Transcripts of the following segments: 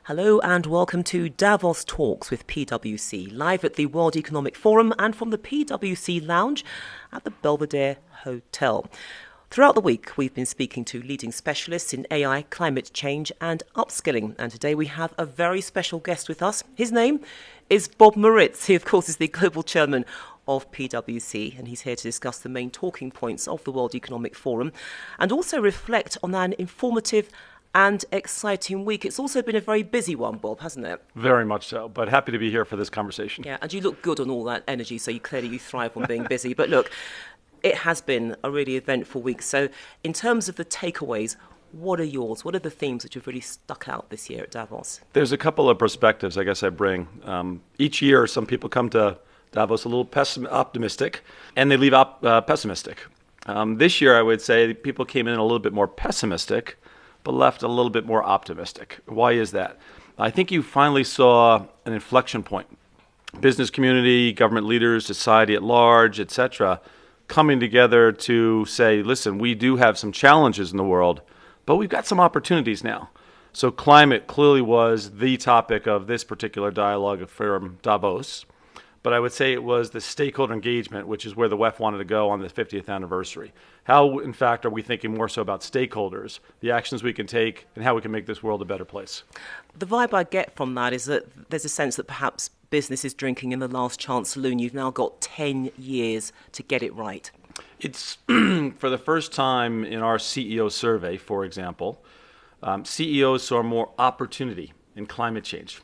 Hello and welcome to Davos Talks with PwC, live at the World Economic Forum and from the PwC Lounge at the Belvedere Hotel. Throughout the week, we've been speaking to leading specialists in AI, climate change and upskilling. And today we have a very special guest with us. His name is Bob Moritz. He, of course, is the Global Chairman of PwC, and he's here to discuss the main talking points of the World Economic Forum and also reflect on an informative and exciting week. It's also been a very busy one, Bob, hasn't it? Very much so, but happy to be here for this conversation. Yeah, and you look good on all that energy, so you thrive on being busy. But look, it has been a really eventful week. So in terms of the takeaways, what are yours? What are the themes that have really stuck out this year at Davos? There's a couple of perspectives I guess I bring. Each year, some people come to Davos a little optimistic, and they leave pessimistic. This year, I would say people came in a little bit more pessimistic, but left a little bit more optimistic. Why is that? I think you finally saw an inflection point. Business community, government leaders, society at large, etc., coming together to say, listen, we do have some challenges in the world, but we've got some opportunities now. So climate clearly was the topic of this particular dialogue from Davos. But I would say it was the stakeholder engagement, which is where the WEF wanted to go on the 50th anniversary. How, in fact, are we thinking more so about stakeholders, the actions we can take, and how we can make this world a better place? The vibe I get from that is that there's a sense that perhaps business is drinking in the last chance saloon. You've now got 10 years to get it right. It's for the first time in our CEO survey, for example, CEOs saw more opportunity in climate change.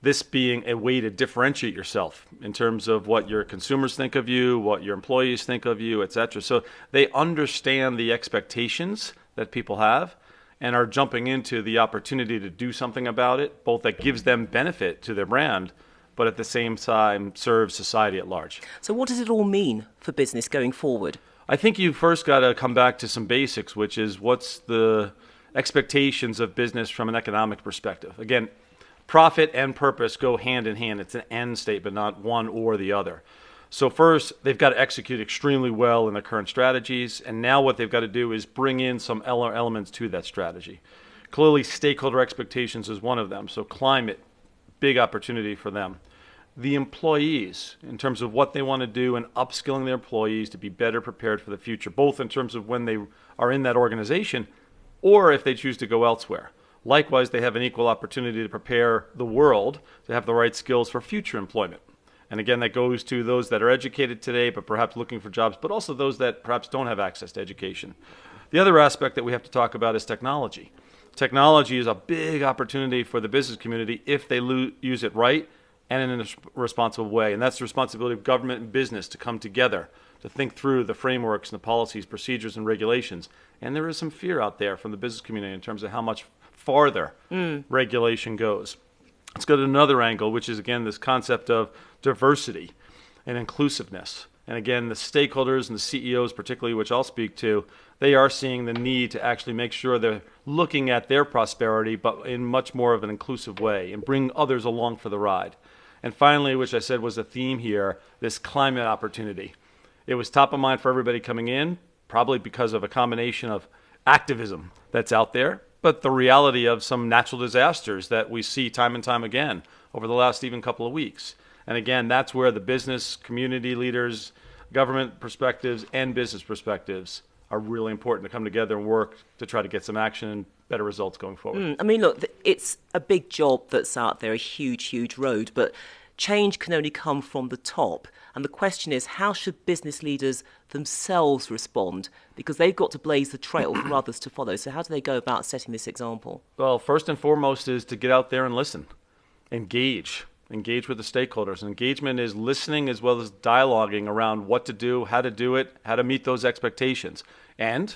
This being a way to differentiate yourself in terms of what your consumers think of you, what your employees think of you, etc. So they understand the expectations that people have and are jumping into the opportunity to do something about it, both that gives them benefit to their brand, but at the same time serves society at large. So what does it all mean for business going forward? I think you first got to come back to some basics, which is what's the expectations of business from an economic perspective. Again, profit and purpose go hand in hand. It's an and statement, not one or the other. So first, they've got to execute extremely well in their current strategies, and now what they've got to do is bring in some elements to that strategy. Clearly, stakeholder expectations is one of them, so climate, big opportunity for them. The employees, in terms of what they want to do and upskilling their employees to be better prepared for the future, both in terms of when they are in that organization or if they choose to go elsewhere. Likewise, they have an equal opportunity to prepare the world to have the right skills for future employment. And again, that goes to those that are educated today, but perhaps looking for jobs, but also those that perhaps don't have access to education. The other aspect that we have to talk about is technology. Technology is a big opportunity for the business community if they use it right and in a responsible way. And that's the responsibility of government and business to come together to think through the frameworks and the policies, procedures, and regulations. And there is some fear out there from the business community in terms of how much farther regulation goes. Let's go to another angle, which is, again, this concept of diversity and inclusiveness. And again, the stakeholders and the CEOs particularly, which I'll speak to, they are seeing the need to actually make sure they're looking at their prosperity, but in much more of an inclusive way, and bring others along for the ride. And finally, which I said was a theme here, this climate opportunity. It was top of mind for everybody coming in, probably because of a combination of activism that's out there, but the reality of some natural disasters that we see time and time again over the last even couple of weeks. And again, that's where the business, community leaders, government perspectives, and business perspectives are really important to come together and work to try to get some action and better results going forward. I mean, look, it's a big job that's out there, a huge, huge road, but change can only come from the top. And the question is, how should business leaders themselves respond? Because they've got to blaze the trail for others to follow. So how do they go about setting this example? Well, first and foremost is to get out there and listen. Engage with the stakeholders. Engagement is listening as well as dialoguing around what to do, how to meet those expectations. And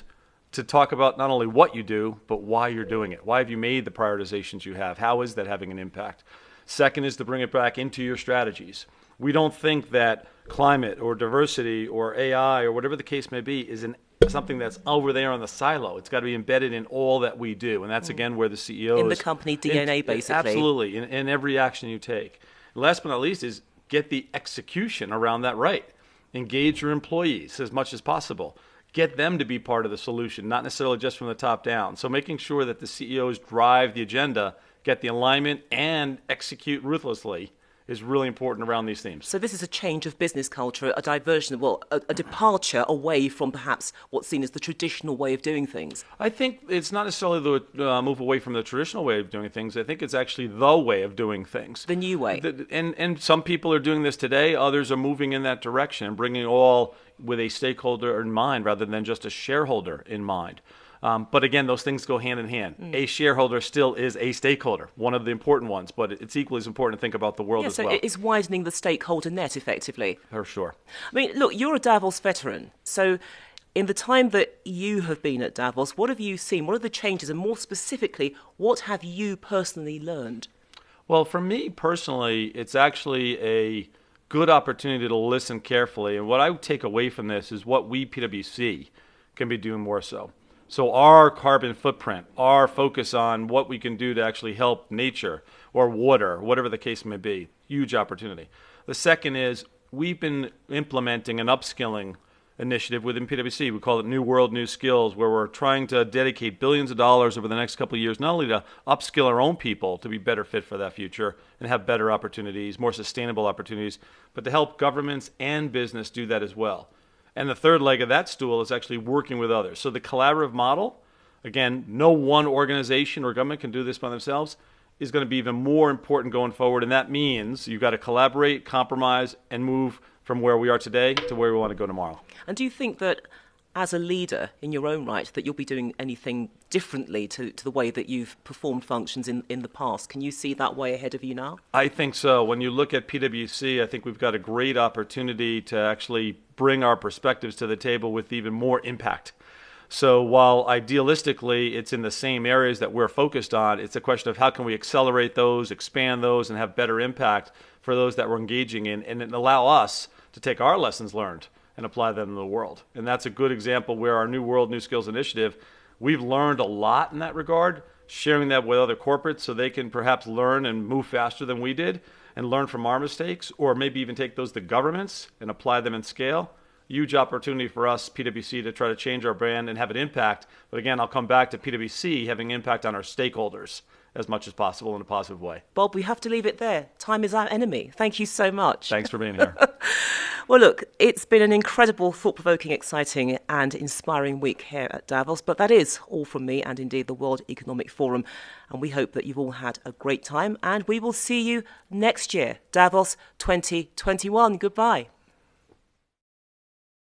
to talk about not only what you do, but why you're doing it. Why have you made the prioritizations you have? How is that having an impact? Second is to bring it back into your strategies. We don't think that climate or diversity or AI or whatever the case may be is something that's over there on the silo. It's got to be embedded in all that we do. And that's, again, where the CEOs... In the company DNA, basically. Absolutely, in every action you take. And last but not least is get the execution around that right. Engage your employees as much as possible. Get them to be part of the solution, not necessarily just from the top down. So making sure that the CEOs drive the agenda get the alignment, and execute ruthlessly is really important around these themes. So this is a change of business culture, a diversion, a departure away from perhaps what's seen as the traditional way of doing things. I think it's not necessarily the move away from the traditional way of doing things. I think it's actually the way of doing things. The new way. And some people are doing this today. Others are moving in that direction, bringing it all with a stakeholder in mind rather than just a shareholder in mind. But again, those things go hand in hand. A shareholder still is a stakeholder, one of the important ones, but it's equally as important to think about the world as well. So it's widening the stakeholder net, effectively. For sure. I mean, look, you're a Davos veteran. So in the time that you have been at Davos, what have you seen? What are the changes? And more specifically, what have you personally learned? Well, for me personally, it's actually a good opportunity to listen carefully. And what I would take away from this is what we, PwC, can be doing more so. So our carbon footprint, our focus on what we can do to actually help nature or water, whatever the case may be, huge opportunity. The second is we've been implementing an upskilling initiative within PwC. We call it New World, New Skills, where we're trying to dedicate billions of dollars over the next couple of years, not only to upskill our own people to be better fit for that future and have better opportunities, more sustainable opportunities, but to help governments and business do that as well. And the third leg of that stool is actually working with others. So the collaborative model, again, no one organization or government can do this by themselves, is going to be even more important going forward. And that means you've got to collaborate, compromise, and move from where we are today to where we want to go tomorrow. And do you think that as a leader in your own right, that you'll be doing anything differently to the way that you've performed functions in the past? Can you see that way ahead of you now? I think so. When you look at PwC, I think we've got a great opportunity to actually bring our perspectives to the table with even more impact. So while idealistically it's in the same areas that we're focused on, it's a question of how can we accelerate those, expand those, and have better impact for those that we're engaging in, and allow us to take our lessons learned and apply them in the world. And that's a good example where our New World, New Skills initiative, we've learned a lot in that regard, sharing that with other corporates so they can perhaps learn and move faster than we did and learn from our mistakes, or maybe even take those to governments and apply them in scale. Huge opportunity for us, PwC, to try to change our brand and have an impact. But again, I'll come back to PwC having impact on our stakeholders as much as possible in a positive way. Bob, we have to leave it there. Time is our enemy. Thank you so much. Thanks for being here. Well, look, it's been an incredible, thought-provoking, exciting and inspiring week here at Davos. But that is all from me and indeed the World Economic Forum. And we hope that you've all had a great time. And we will see you next year, Davos 2021. Goodbye.